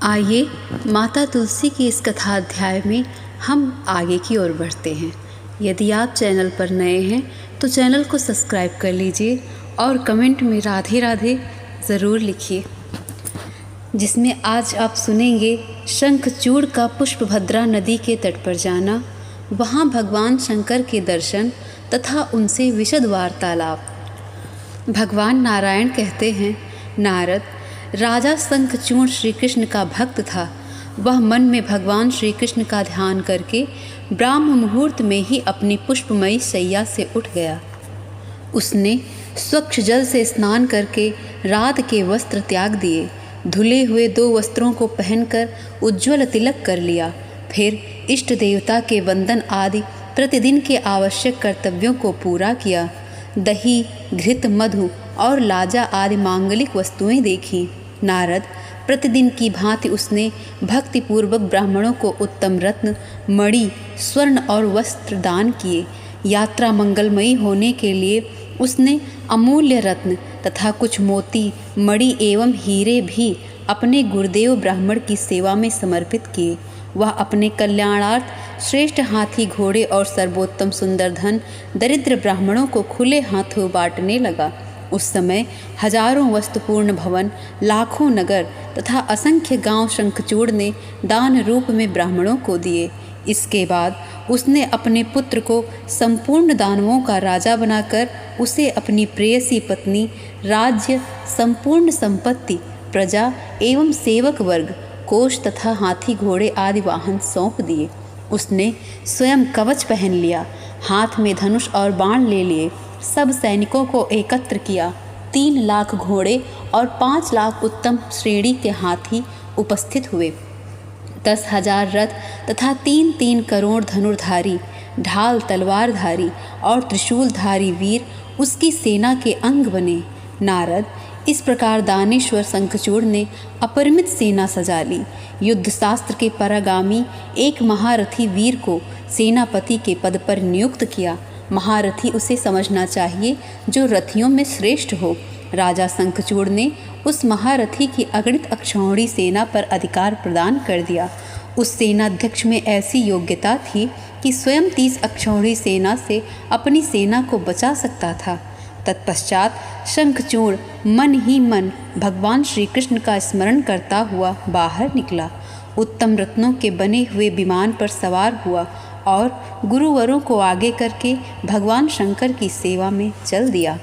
आइए माता तुलसी की इस कथा अध्याय में हम आगे की ओर बढ़ते हैं। यदि आप चैनल पर नए हैं तो चैनल को सब्सक्राइब कर लीजिए और कमेंट में राधे राधे ज़रूर लिखिए, जिसमें आज आप सुनेंगे शंखचूड़ का पुष्पभद्रा नदी के तट पर जाना, वहाँ भगवान शंकर के दर्शन तथा उनसे विशद वार्तालाप। भगवान नारायण कहते हैं, नारद, राजा शंखचूड़ श्री कृष्ण का भक्त था। वह मन में भगवान श्री कृष्ण का ध्यान करके ब्राह्म मुहूर्त में ही अपनी पुष्पमयी शैया से उठ गया। उसने स्वच्छ जल से स्नान करके रात के वस्त्र त्याग दिए, धुले हुए 2 वस्त्रों को पहनकर उज्ज्वल तिलक कर लिया। फिर इष्ट देवता के वंदन आदि प्रतिदिन के आवश्यक कर्तव्यों को पूरा किया। दही, घृत, मधु और लाजा आदि मांगलिक वस्तुएं देखी। नारद, प्रतिदिन की भांति उसने भक्तिपूर्वक ब्राह्मणों को उत्तम रत्न, मणि, स्वर्ण और वस्त्र दान किए। यात्रा मंगलमयी होने के लिए उसने अमूल्य रत्न तथा कुछ मोती, मणि एवं हीरे भी अपने गुरुदेव ब्राह्मण की सेवा में समर्पित किए। वह अपने कल्याणार्थ श्रेष्ठ हाथी, घोड़े और सर्वोत्तम सुंदर धन दरिद्र ब्राह्मणों को खुले हाथों बांटने लगा। उस समय हजारों वस्तुपूर्ण भवन, लाखों नगर तथा असंख्य गांव शंखचूड़ ने दान रूप में ब्राह्मणों को दिए। इसके बाद उसने अपने पुत्र को संपूर्ण दानवों का राजा बनाकर उसे अपनी प्रेयसी पत्नी, राज्य, संपूर्ण संपत्ति, प्रजा एवं सेवक वर्ग, कोष तथा हाथी, घोड़े आदि वाहन सौंप दिए। उसने स्वयं कवच पहन लिया, हाथ में धनुष और बाण ले लिए। सब सैनिकों को एकत्र किया। 3 लाख घोड़े और 5 लाख उत्तम श्रेणी के हाथी उपस्थित हुए। 10,000 रथ तथा 3-3 करोड़ धनुर्धारी, ढाल, तलवारधारी और त्रिशूलधारी वीर उसकी सेना के अंग बने। नारद, इस प्रकार दानेश्वर शंखचूड़ ने अपरिमित सेना सजा ली। युद्ध शास्त्र के परागामी एक महारथी वीर को सेनापति के पद पर नियुक्त किया। महारथी उसे समझना चाहिए जो रथियों में श्रेष्ठ हो। राजा शंखचूड़ ने उस महारथी की अगणित अक्षौहिणी सेना पर अधिकार प्रदान कर दिया। उस सेनाध्यक्ष में ऐसी योग्यता थी कि स्वयं 30 अक्षौहिणी सेना से अपनी सेना को बचा सकता था। तत्पश्चात शंखचूड़ मन ही मन भगवान श्री कृष्ण का स्मरण करता हुआ बाहर निकला। उत्तम रत्नों के बने हुए विमान पर सवार हुआ और गुरुवरों को आगे करके भगवान शंकर की सेवा में चल दिया।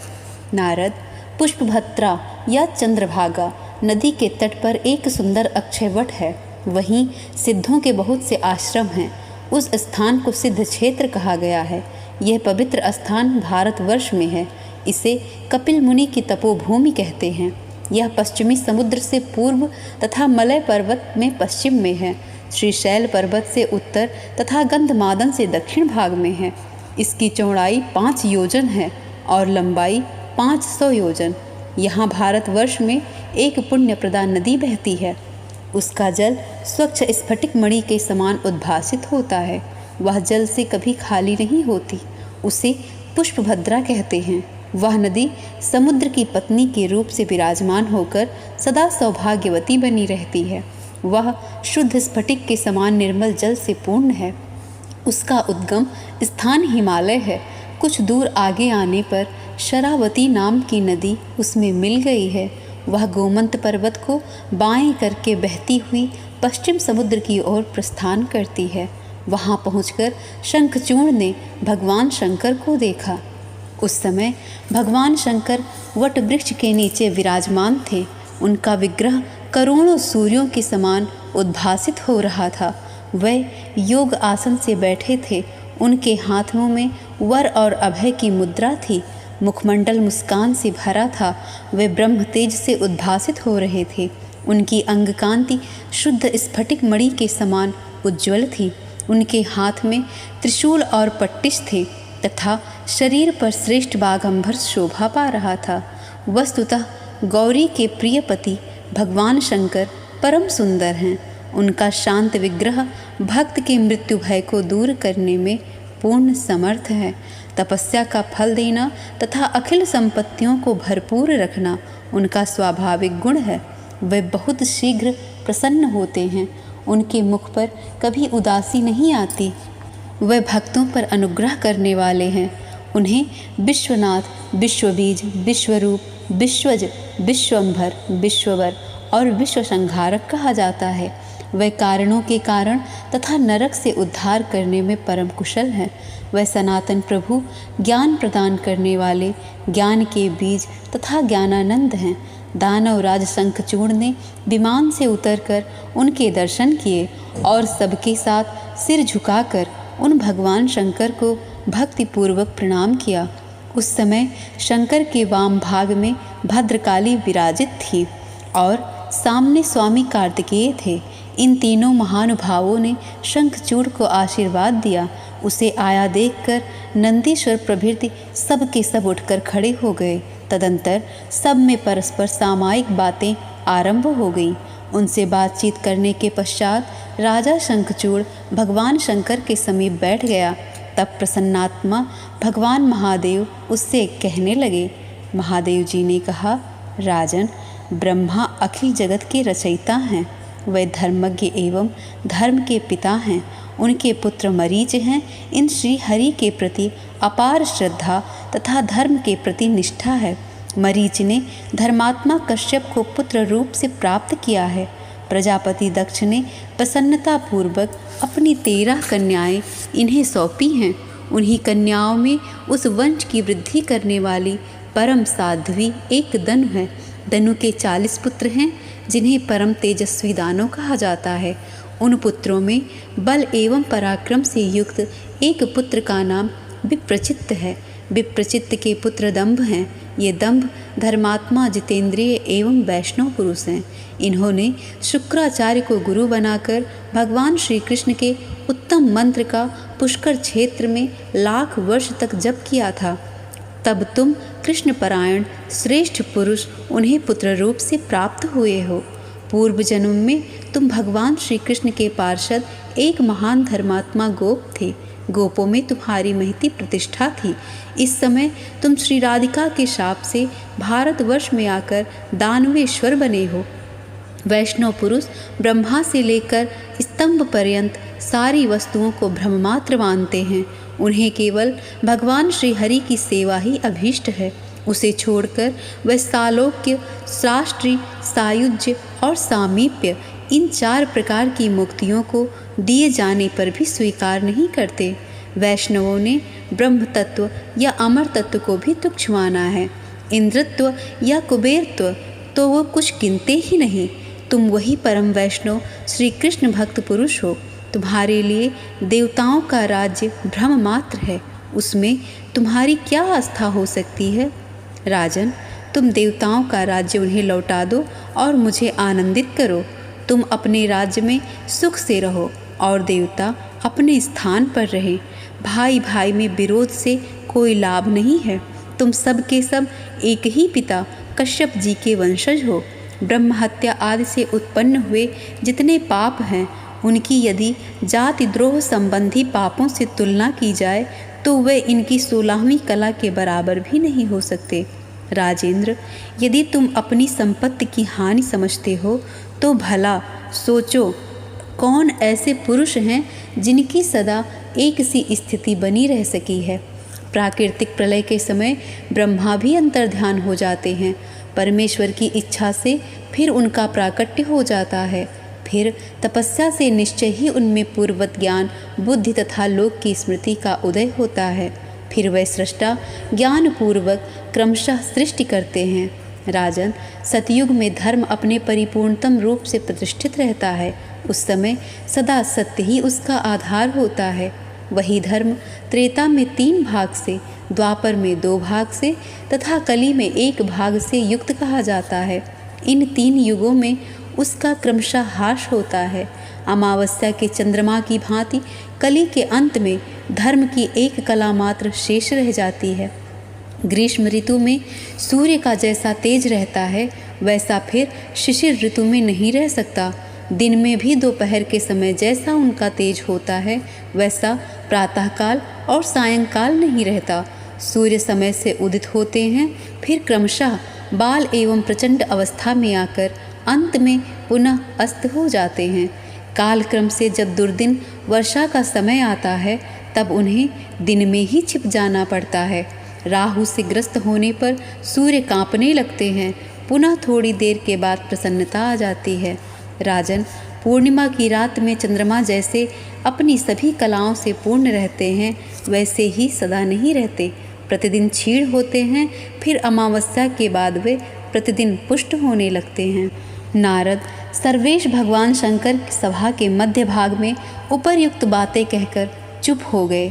नारद, पुष्पभद्रा या चंद्रभागा नदी के तट पर एक सुंदर अक्षयवट है। वहीं सिद्धों के बहुत से आश्रम हैं। उस स्थान को सिद्ध क्षेत्र कहा गया है। यह पवित्र स्थान भारतवर्ष में है। इसे कपिल मुनि की तपोभूमि कहते हैं। यह पश्चिमी समुद्र से पूर्व तथा मलय पर्वत में पश्चिम में है। श्रीशैल पर्वत से उत्तर तथा गंधमादन से दक्षिण भाग में है। इसकी चौड़ाई 5 योजन है और लंबाई 500 योजन। यहाँ भारतवर्ष में एक पुण्य प्रदान नदी बहती है। उसका जल स्वच्छ स्फटिक मणि के समान उद्भासित होता है। वह जल से कभी खाली नहीं होती। उसे पुष्पभद्रा कहते हैं। वह नदी समुद्र की पत्नी के रूप से विराजमान होकर सदा सौभाग्यवती बनी रहती है। वह शुद्ध स्फटिक के समान निर्मल जल से पूर्ण है। उसका उद्गम स्थान हिमालय है। कुछ दूर आगे आने पर शरावती नाम की नदी उसमें मिल गई है। वह गोमंत पर्वत को बाएं करके बहती हुई पश्चिम समुद्र की ओर प्रस्थान करती है। वहाँ पहुंचकर शंखचूड़ ने भगवान शंकर को देखा। उस समय भगवान शंकर वट वृक्ष के नीचे विराजमान थे। उनका विग्रह करोड़ों सूर्यों के समान उद्भासित हो रहा था। वे योग आसन से बैठे थे। उनके हाथों में वर और अभय की मुद्रा थी। मुखमंडल मुस्कान से भरा था। वे ब्रह्म तेज से उद्भासित हो रहे थे। उनकी अंग कांति शुद्ध स्फटिक मणि के समान उज्ज्वल थी। उनके हाथ में त्रिशूल और पट्टिश थे तथा शरीर पर श्रेष्ठ बाघंबर शोभा पा रहा था। वस्तुतः गौरी के प्रिय पति भगवान शंकर परम सुंदर हैं। उनका शांत विग्रह भक्त के मृत्यु भय को दूर करने में पूर्ण समर्थ है। तपस्या का फल देना तथा अखिल संपत्तियों को भरपूर रखना उनका स्वाभाविक गुण है। वे बहुत शीघ्र प्रसन्न होते हैं। उनके मुख पर कभी उदासी नहीं आती। वह भक्तों पर अनुग्रह करने वाले हैं। उन्हें विश्वनाथ, विश्वबीज, विश्वरूप, विश्वज, विश्वंभर, विश्ववर और विश्वसंहारक कहा जाता है। वह कारणों के कारण तथा नरक से उद्धार करने में परम कुशल हैं। वह सनातन प्रभु, ज्ञान प्रदान करने वाले, ज्ञान के बीज तथा ज्ञानानंद हैं। दानवराज शंखचूड़ ने विमान से उतरकर उनके दर्शन किए और सबके साथ सिर झुकाकर उन भगवान शंकर को भक्तिपूर्वक प्रणाम किया। उस समय शंकर के वाम भाग में भद्रकाली विराजित थी और सामने स्वामी कार्तिकेय थे। इन तीनों महानुभावों ने शंखचूड़ को आशीर्वाद दिया। उसे आया देखकर नंदीश्वर प्रभृति सब के सब उठकर खड़े हो गए। तदंतर सब में परस्पर सामायिक बातें आरंभ हो गईं। उनसे बातचीत करने के पश्चात राजा शंखचूड़ भगवान शंकर के समीप बैठ गया। तब प्रसन्नात्मा भगवान महादेव उससे कहने लगे। महादेव जी ने कहा, राजन, ब्रह्मा अखिल जगत के रचयिता हैं। वे धर्मज्ञ एवं धर्म के पिता हैं। उनके पुत्र मरीच हैं। इन श्री हरि के प्रति अपार श्रद्धा तथा धर्म के प्रति निष्ठा है। मरीच ने धर्मात्मा कश्यप को पुत्र रूप से प्राप्त किया है। प्रजापति दक्ष ने प्रसन्नतापूर्वक अपनी 13 कन्याएं इन्हें सौंपी हैं। उन्हीं कन्याओं में उस वंश की वृद्धि करने वाली परम साध्वी एक दनु है। दनु के 40 पुत्र हैं, जिन्हें परम तेजस्वी दानव कहा जाता है। उन पुत्रों में बल एवं पराक्रम से युक्त एक पुत्र का नाम विप्रचित्त है। विप्रचित्त के पुत्र दंभ हैं। ये दंभ धर्मात्मा, जितेंद्रिय एवं वैष्णव पुरुष हैं। इन्होंने शुक्राचार्य को गुरु बनाकर भगवान श्री कृष्ण के उत्तम मंत्र का पुष्कर क्षेत्र में लाख वर्ष तक जप किया था। तब तुम कृष्णपरायण श्रेष्ठ पुरुष उन्हें पुत्र रूप से प्राप्त हुए हो। पूर्व जन्म में तुम भगवान श्री कृष्ण के पार्षद एक महान धर्मात्मा गोप थे। गोपों में तुम्हारी महती प्रतिष्ठा थी। इस समय तुम श्री राधिका के शाप से भारतवर्ष में आकर दानवेश्वर बने हो। वैष्णव पुरुष ब्रह्मा से लेकर स्तंभ पर्यंत सारी वस्तुओं को ब्रह्ममात्र मानते हैं। उन्हें केवल भगवान श्री हरि की सेवा ही अभीष्ट है। उसे छोड़कर वह सालोक्य, शास्त्री, सायुज्य और सामीप्य इन 4 प्रकार की मुक्तियों को दिए जाने पर भी स्वीकार नहीं करते। वैष्णवों ने ब्रह्म तत्व या अमर तत्व को भी तुच्छ माना है। इंद्रत्व या कुबेरत्व तो वो कुछ गिनते ही नहीं। तुम वही परम वैष्णव श्री कृष्ण भक्त पुरुष हो। तुम्हारे लिए देवताओं का राज्य भ्रम मात्र है। उसमें तुम्हारी क्या आस्था हो सकती है? राजन, तुम देवताओं का राज्य उन्हें लौटा दो और मुझे आनंदित करो। तुम अपने राज्य में सुख से रहो और देवता अपने स्थान पर रहें। भाई भाई में विरोध से कोई लाभ नहीं है। तुम सब के सब एक ही पिता कश्यप जी के वंशज हो। ब्रह्म हत्या आदि से उत्पन्न हुए जितने पाप हैं, उनकी यदि जाति द्रोह संबंधी पापों से तुलना की जाए तो वे इनकी 16वीं कला के बराबर भी नहीं हो सकते। राजेंद्र, यदि तुम अपनी संपत्ति की हानि समझते हो तो भला सोचो, कौन ऐसे पुरुष हैं जिनकी सदा एक सी स्थिति बनी रह सकी है। प्राकृतिक प्रलय के समय ब्रह्मा भी अंतर्ध्यान हो जाते हैं। परमेश्वर की इच्छा से फिर उनका प्राकट्य हो जाता है। फिर तपस्या से निश्चय ही उनमें पूर्ववत ज्ञान, बुद्धि तथा लोक की स्मृति का उदय होता है। फिर वह सृष्टा ज्ञान पूर्वक क्रमशः सृष्टि करते हैं। राजन, सतयुग में धर्म अपने परिपूर्णतम रूप से प्रतिष्ठित रहता है। उस समय सदा सत्य ही उसका आधार होता है। वही धर्म त्रेता में 3 भाग से, द्वापर में 2 भाग से तथा कली में 1 भाग से युक्त कहा जाता है। इन 3 युगों में उसका क्रमशः ह्रास होता है। अमावस्या के चंद्रमा की भांति कली के अंत में धर्म की 1 कला मात्र शेष रह जाती है। ग्रीष्म ऋतु में सूर्य का जैसा तेज रहता है, वैसा फिर शिशिर ऋतु में नहीं रह सकता। दिन में भी दोपहर के समय जैसा उनका तेज होता है, वैसा प्रातःकाल और सायंकाल नहीं रहता। सूर्य समय से उदित होते हैं, फिर क्रमशः बाल एवं प्रचंड अवस्था में आकर अंत में पुनः अस्त हो जाते हैं। कालक्रम से जब दुर्दिन वर्षा का समय आता है तब उन्हें दिन में ही छिप जाना पड़ता है। राहु से ग्रस्त होने पर सूर्य कांपने लगते हैं। पुनः थोड़ी देर के बाद प्रसन्नता आ जाती है। राजन, पूर्णिमा की रात में चंद्रमा जैसे अपनी सभी कलाओं से पूर्ण रहते हैं वैसे ही सदा नहीं रहते। प्रतिदिन क्षीण होते हैं, फिर अमावस्या के बाद वे प्रतिदिन पुष्ट होने लगते हैं। नारद सर्वेश भगवान शंकर की सभा के मध्य भाग में उपर्युक्त बातें कहकर चुप हो गए।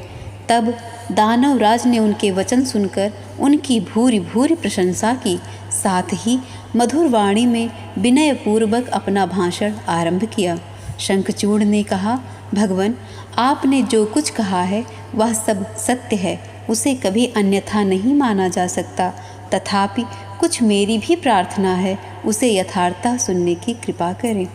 तब दानवराज ने उनके वचन सुनकर उनकी भूरि भूरि प्रशंसा की, साथ ही मधुर वाणी में विनयपूर्वक अपना भाषण आरंभ किया। शंखचूड़ ने कहा, भगवान, आपने जो कुछ कहा है वह सब सत्य है, उसे कभी अन्यथा नहीं माना जा सकता। तथापि कुछ मेरी भी प्रार्थना है, उसे यथार्थता सुनने की कृपा करें।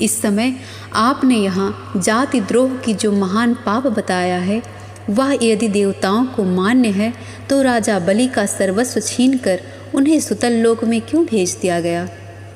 इस समय आपने यहाँ जाति द्रोह की जो महान पाप बताया है वह यदि देवताओं को मान्य है तो राजा बलि का सर्वस्व छीनकर उन्हें सुतल लोक में क्यों भेज दिया गया?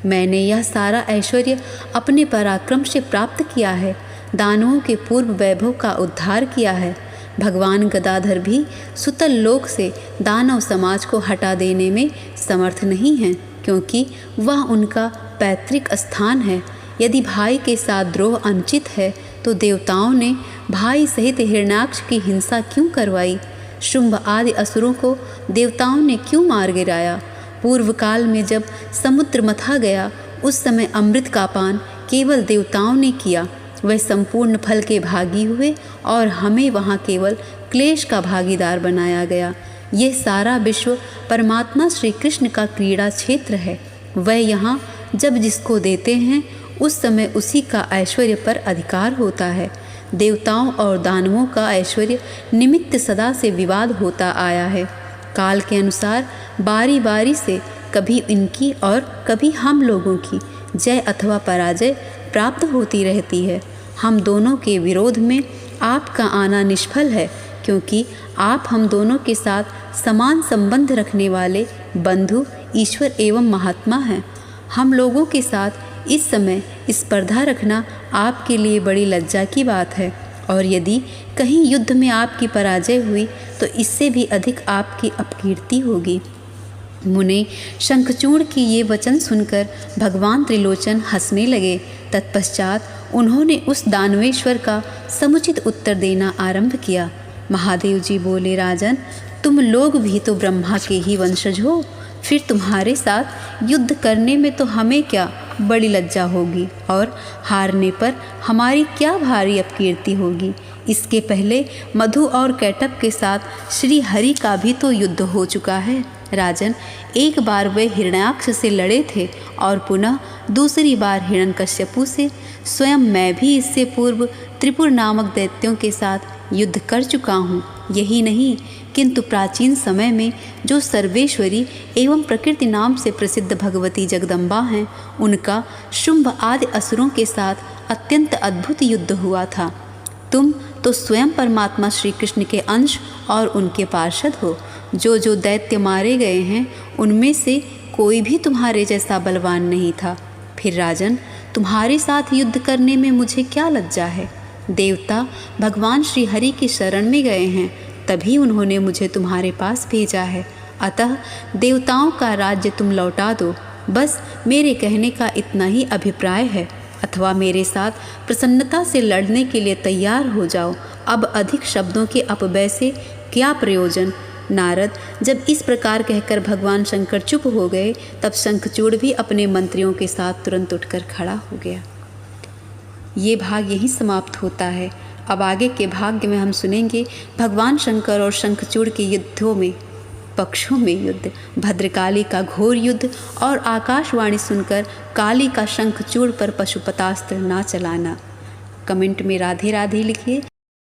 मैंने यह सारा ऐश्वर्य अपने पराक्रम से प्राप्त किया है, दानवों के पूर्व वैभव का उद्धार किया है। भगवान गदाधर भी सुतल लोक से दानव समाज को हटा देने में समर्थ नहीं हैं, क्योंकि वह उनका पैतृक स्थान है। यदि भाई के साथ द्रोह अनुचित है तो देवताओं ने भाई सहित हिरण्याक्ष की हिंसा क्यों करवाई? शुंभ आदि असुरों को देवताओं ने क्यों मार गिराया? पूर्व काल में जब समुद्र मथा गया उस समय अमृत का पान केवल देवताओं ने किया। वह संपूर्ण फल के भागी हुए और हमें वहाँ केवल क्लेश का भागीदार बनाया गया। यह सारा विश्व परमात्मा श्री कृष्ण का क्रीड़ा क्षेत्र है। वह यहाँ जब जिसको देते हैं उस समय उसी का ऐश्वर्य पर अधिकार होता है। देवताओं और दानवों का ऐश्वर्य निमित्त सदा से विवाद होता आया है। काल के अनुसार बारी बारी से कभी इनकी और कभी हम लोगों की जय अथवा पराजय प्राप्त होती रहती है। हम दोनों के विरोध में आपका आना निष्फल है, क्योंकि आप हम दोनों के साथ समान संबंध रखने वाले बंधु, ईश्वर एवं महात्मा हैं। हम लोगों के साथ इस समय स्पर्धा रखना आपके लिए बड़ी लज्जा की बात है, और यदि कहीं युद्ध में आपकी पराजय हुई तो इससे भी अधिक आपकी अपकीर्ति होगी। मुने शंखचूड़ की ये वचन सुनकर भगवान त्रिलोचन हंसने लगे। तत्पश्चात उन्होंने उस दानवेश्वर का समुचित उत्तर देना आरंभ किया। महादेव जी बोले, राजन, तुम लोग भी तो ब्रह्मा के ही वंशज हो, फिर तुम्हारे साथ युद्ध करने में तो हमें क्या बड़ी लज्जा होगी, और हारने पर हमारी क्या भारी अपकीर्ति होगी। इसके पहले मधु और कैटभ के साथ श्री हरि का भी तो युद्ध हो चुका है। राजन, एक बार वे हिरण्याक्ष से लड़े थे और पुनः दूसरी बार हिरण्यकश्यपु से। स्वयं मैं भी इससे पूर्व त्रिपुर नामक दैत्यों के साथ युद्ध कर चुका हूँ। यही नहीं, किंतु प्राचीन समय में जो सर्वेश्वरी एवं प्रकृति नाम से प्रसिद्ध भगवती जगदम्बा हैं, उनका शुंभ आदि असुरों के साथ अत्यंत अद्भुत युद्ध हुआ था। तुम तो स्वयं परमात्मा श्री कृष्ण के अंश और उनके पार्षद हो। जो दैत्य मारे गए हैं उनमें से कोई भी तुम्हारे जैसा बलवान नहीं था। फिर राजन, तुम्हारे साथ युद्ध करने में मुझे क्या लज्जा है? देवता भगवान श्री हरि की शरण में गए हैं, तभी उन्होंने मुझे तुम्हारे पास भेजा है। अतः देवताओं का राज्य तुम लौटा दो। बस मेरे कहने का इतना ही अभिप्राय है, अथवा मेरे साथ प्रसन्नता से लड़ने के लिए तैयार हो जाओ। अब अधिक शब्दों के अपव्यय से क्या प्रयोजन? नारद जब इस प्रकार कहकर भगवान शंकर चुप हो गए, तब शंखचूड़ भी अपने मंत्रियों के साथ तुरंत उठकर खड़ा हो गया। ये भाग यहीं समाप्त होता है। अब आगे के भाग में हम सुनेंगे भगवान शंकर और शंखचूड़ के युद्धों में, पक्षों में युद्ध, भद्रकाली का घोर युद्ध और आकाशवाणी सुनकर काली का शंखचूड़ पर पशुपतास्त्र ना चलाना। कमेंट में राधे राधे लिखिए।